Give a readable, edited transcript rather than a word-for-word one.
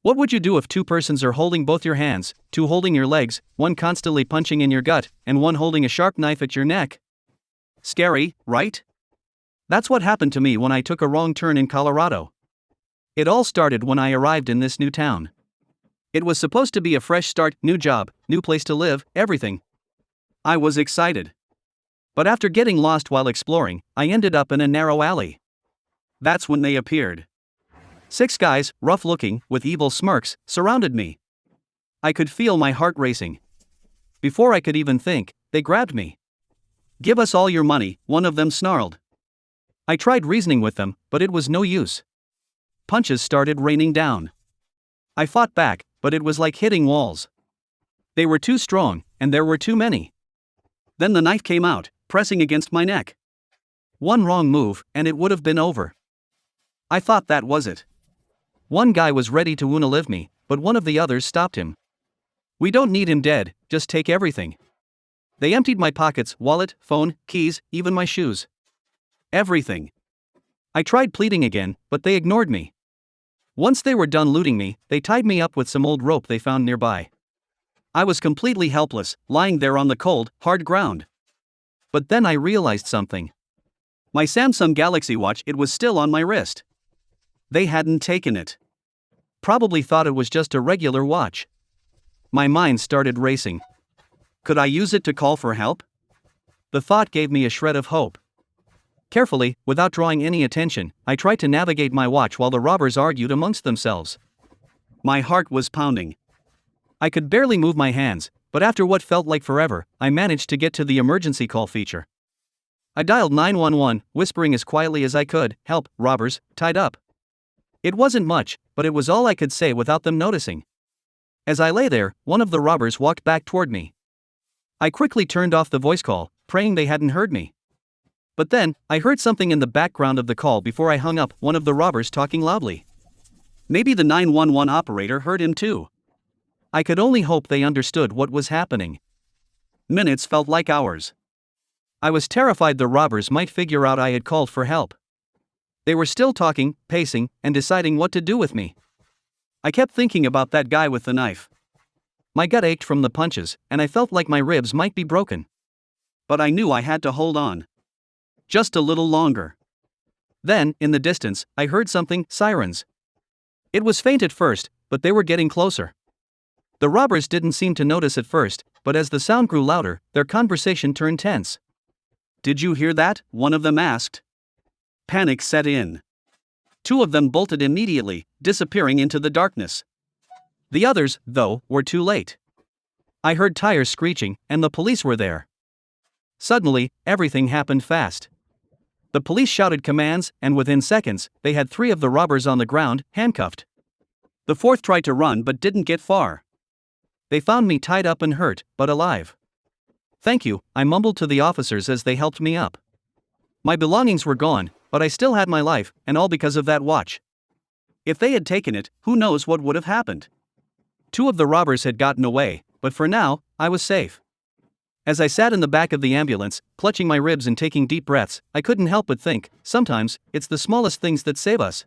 What would you do if two persons are holding both your hands, two holding your legs, one constantly punching in your gut, and one holding a sharp knife at your neck? Scary, right? That's what happened to me when I took a wrong turn in Colorado. It all started when I arrived in this new town. It was supposed to be a fresh start, new job, new place to live, everything. I was excited. But after getting lost while exploring, I ended up in a narrow alley. That's when they appeared. 6 guys, rough-looking, with evil smirks, surrounded me. I could feel my heart racing. Before I could even think, they grabbed me. "Give us all your money," one of them snarled. I tried reasoning with them, but it was no use. Punches started raining down. I fought back, but it was like hitting walls. They were too strong, and there were too many. Then the knife came out, pressing against my neck. One wrong move, and it would have been over. I thought that was it. One guy was ready to unalive me, but one of the others stopped him. "We don't need him dead, just take everything." They emptied my pockets, wallet, phone, keys, even my shoes. Everything. I tried pleading again, but they ignored me. Once they were done looting me, they tied me up with some old rope they found nearby. I was completely helpless, lying there on the cold, hard ground. But then I realized something. My Samsung Galaxy Watch, it was still on my wrist. They hadn't taken it. Probably thought it was just a regular watch. My mind started racing. Could I use it to call for help? The thought gave me a shred of hope. Carefully, without drawing any attention, I tried to navigate my watch while the robbers argued amongst themselves. My heart was pounding. I could barely move my hands, but after what felt like forever, I managed to get to the emergency call feature. I dialed 911, whispering as quietly as I could, "Help, robbers, tied up." It wasn't much, but it was all I could say without them noticing. As I lay there, one of the robbers walked back toward me. I quickly turned off the voice call, praying they hadn't heard me. But then, I heard something in the background of the call before I hung up, one of the robbers talking loudly. Maybe the 911 operator heard him too. I could only hope they understood what was happening. Minutes felt like hours. I was terrified the robbers might figure out I had called for help. They were still talking, pacing, and deciding what to do with me. I kept thinking about that guy with the knife. My gut ached from the punches, and I felt like my ribs might be broken. But I knew I had to hold on. Just a little longer. Then, in the distance, I heard something, sirens. It was faint at first, but they were getting closer. The robbers didn't seem to notice at first, but as the sound grew louder, their conversation turned tense. "Did you hear that?" one of them asked. Panic set in. 2 of them bolted immediately, disappearing into the darkness. The others, though, were too late. I heard tires screeching, and the police were there. Suddenly, everything happened fast. The police shouted commands, and within seconds, they had 3 of the robbers on the ground, handcuffed. The 4th tried to run but didn't get far. They found me tied up and hurt, but alive. "Thank you," I mumbled to the officers as they helped me up. My belongings were gone, but I still had my life, and all because of that watch. If they had taken it, who knows what would have happened. 2 of the robbers had gotten away, but for now, I was safe. As I sat in the back of the ambulance, clutching my ribs and taking deep breaths, I couldn't help but think, sometimes, it's the smallest things that save us.